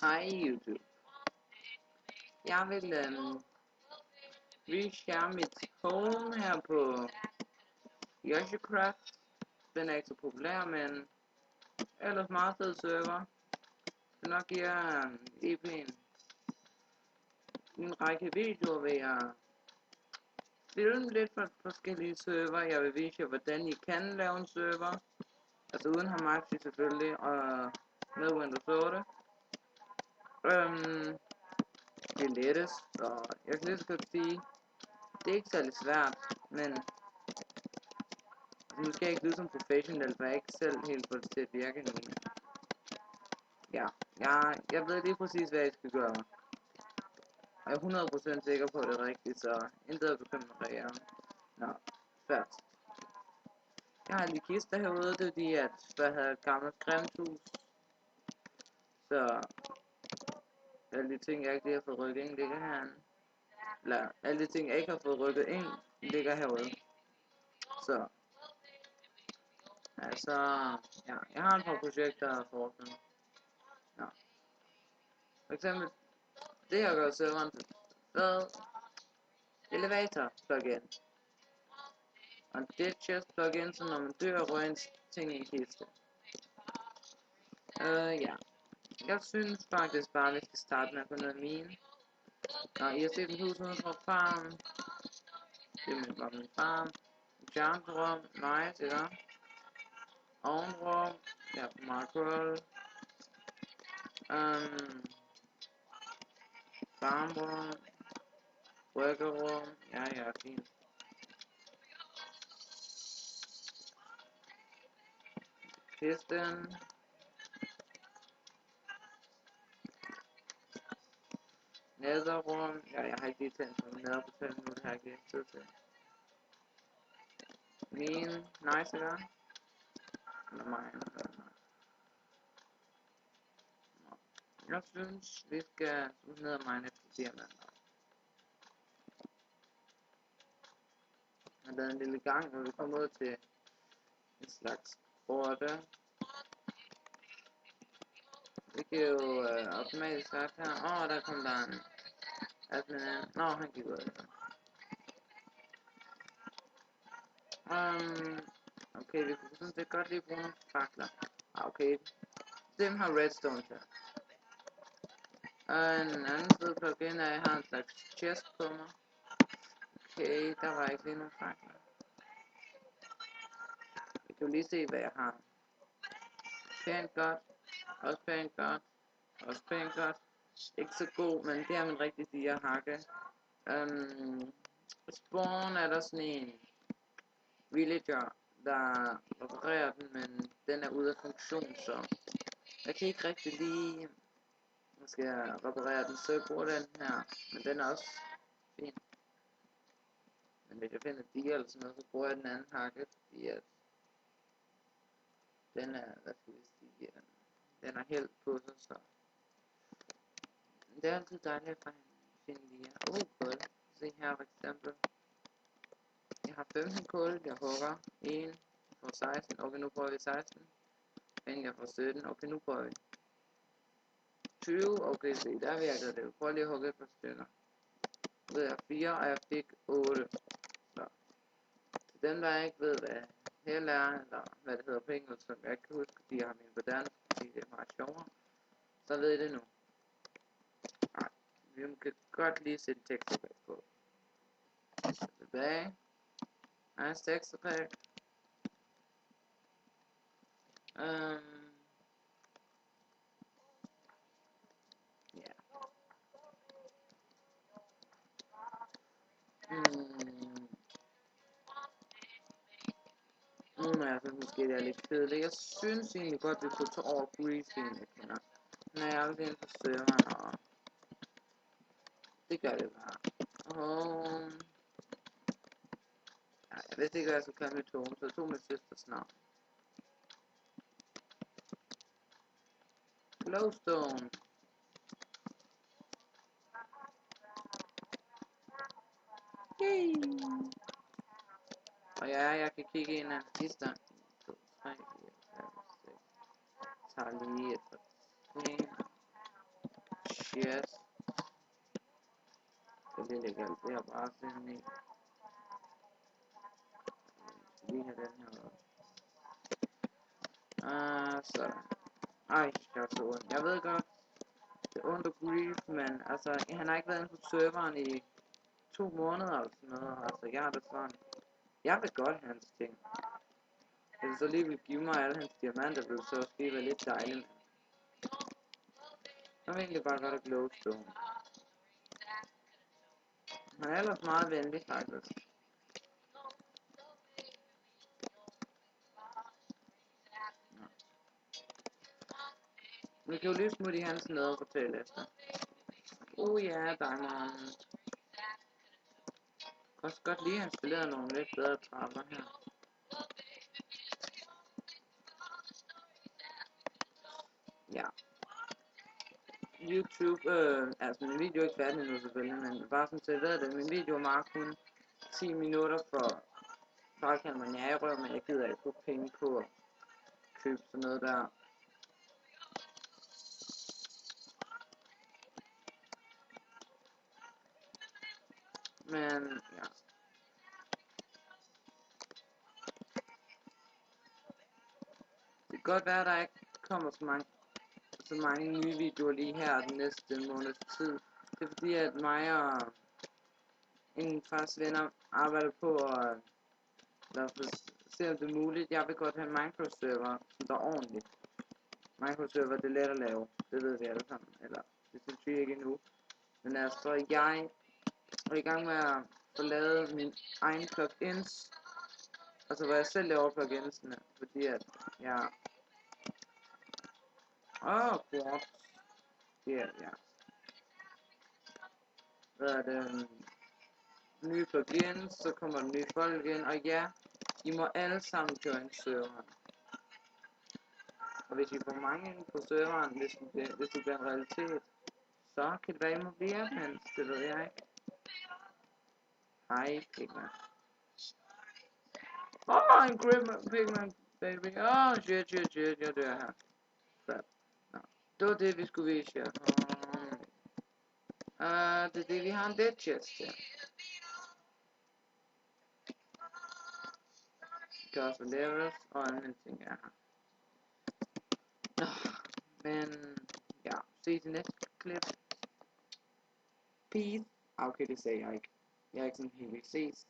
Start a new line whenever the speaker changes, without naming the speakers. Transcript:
Hej YouTube. Jeg vil reshare mit home her på Yoshicraft. Den er ikke så populær, men ellers meget fed server. Så nok giver EP'en en række videoer, ved jeg filme lidt for forskellige server. Jeg vil vise jer, hvordan I kan lave en server. Altså uden Hamachi selvfølgelig, og med Windows 8. Det er lettest, og jeg kan lige så godt sige, det er ikke særlig svært, men nu skal jeg ikke lyde som professionel, for jeg ikke selv helt få det til at virke nu. Ja, jeg ved lige præcis, hvad jeg skal gøre. Og jeg er 100% sikker på, at det er rigtigt, så intet at bekymre. Nå, først. Jeg har lige kister herude, det er fordi, at der havde et gammelt grimt hus. Så alle de ting, jeg ikke lige har fået rykket ind, ligger herinde. Eller alle de ting, jeg ikke har fået rykket ind, ligger herude. Så altså, ja, jeg har et par projekter for nu. Ja. For eksempel, det her gør serveren til elevator plugin. Og det er chest plugin, så når man dør, rører en ting i en kiste. Ja. Jeg synes faktisk bare, vi skal starte med at få noget mine. Nå, I har set et hus ude fra farm. Det var min farm. Jernrum, nice, ikke? Ovenrum, ja, Markroll. Farmrum. Workerrum, ja, fint. Kisten. Netherrum, ja, jeg har ikke lige tænkt på nederportal nu, det har jeg ikke tid til. Min, nice, ikke? Eller mine, jeg synes, vi skal ned og mine efter diamanter. Jeg har lavet en lille gang, hvor vi kommer ud til en slags grotte. Vi kan jo automatisk starte her. Der kom der en admin. Nå, han gik ud. Okay, vi kunne sådan set godt lige bruge nogle fakler. Okay, dem har redstone til. En anden sted plugin er, at jeg har en slags chest på mig. Okay, der var ikke lige nogen fakler. Vi kan jo lige se, hvad jeg har. Pænt godt. Også pænt godt. Også pænt godt. Ikke så god, men det er min rigtig sige at hakke. Spawn er der sådan en villager, der reparerer den, men den er ude af funktion, så jeg kan ikke rigtig lige, jeg skal reparere den, så jeg bruger den her, men den er også fin. Men hvis jeg finder diger eller sådan noget, så bruger jeg den anden hakke, fordi at den er, hvad skal vi sige, den er helt på sig, så det er altid dejligt at finde diger. Kul. Se her for eksempel. Jeg har 15 kul, jeg hugger 1, for 16, okay nu prøver vi 16. Men jeg får 17, okay nu prøver vi 20, okay se der virker det. Prøv lige at hugge et par stykker. Nu ved jeg 4, og jeg fik 8. Så til dem der ikke ved hvad hel er, eller hvad det hedder på engelsk, som jeg ikke kan huske, fordi jeg har min moderne, fordi det er meget sjovere, så ved I det nu. Nej, vi kan godt lige sætte tekster på. Tilbage. Nice tekster pack. Jeg synes måske det er lidt kedeligt. Jeg synes egentlig godt, vi kunne tage over Greasing, jeg kender. Men jeg er aldrig inde på serveren, og det gør det bare. Ja, jeg vidste ikke, hvad jeg skulle kalde mit tog, så jeg tog min søsters navn. Glowstone. Yay! Og ja, jeg kan kigge ind af kister. 1, 2, 3, 4, 5, 6. Tager lige et par ting. Yes. Så det ligger alt det her bare sådan i. Lige have den her med. Sådan. Ej, jeg er så ondt. Jeg ved godt, det er ondt og grief, men altså, han har ikke været inde på serveren i 2 måneder eller sådan noget. Altså, jeg har det sådan. Jeg vil godt have hans ting. Hvis du så lige vil give mig alle hans diamanter, vil det så også være lidt dejligt. Jeg vil egentlig bare godt have glowstone. Han er ellers meget venlig, faktisk. Vi kan jo lige smutte i hans nede og fortælle efter. Ja, Diamond. Jeg kan også godt lige have installeret nogle lidt bedre trapper her. Ja. YouTube, altså min video er ikke færdig nu selvfølgelig, men bare sådan til ved det, min video var kun 10 minutter for bare kalde mig nærrøv, men jeg gider ikke bruge penge på at købe sådan noget der. Men ja. Det kan godt være, at der ikke kommer så mange nye videoer lige her den næste måneds tid. Det er fordi, at mig og en fars venner arbejder på at se om det er muligt. Jeg vil godt have en Minecraft-server, som der er ordentligt. Minecraft-server, det er let at lave. Det ved vi alle sammen. Eller, det synes vi ikke endnu. Men altså, jeg er i gang med at få lavet min egen plugins. Altså, hvor jeg selv laver pluginsene. Fordi at jeg... Quartz. Ja. Hvad er det? Nye plugins, så kommer der nye folk ind. Og ja, I må alle sammen join serveren. Og hvis I får mange ind på serveren, hvis det bliver en realitet, så kan det være, I må blive admins, det ved jeg ikke. Hej, Pigman. En Pigman, baby. Shit, jeg dør her. Crap. No. Det var det, vi skulle vise jer. Det er det, vi har en dead chest her. Vi kan også levels og alle ting er her. Men ja, ses i næste klip. Peace. Okay, det sagde jeg ikke. Jeg er ikke sådan helt ses.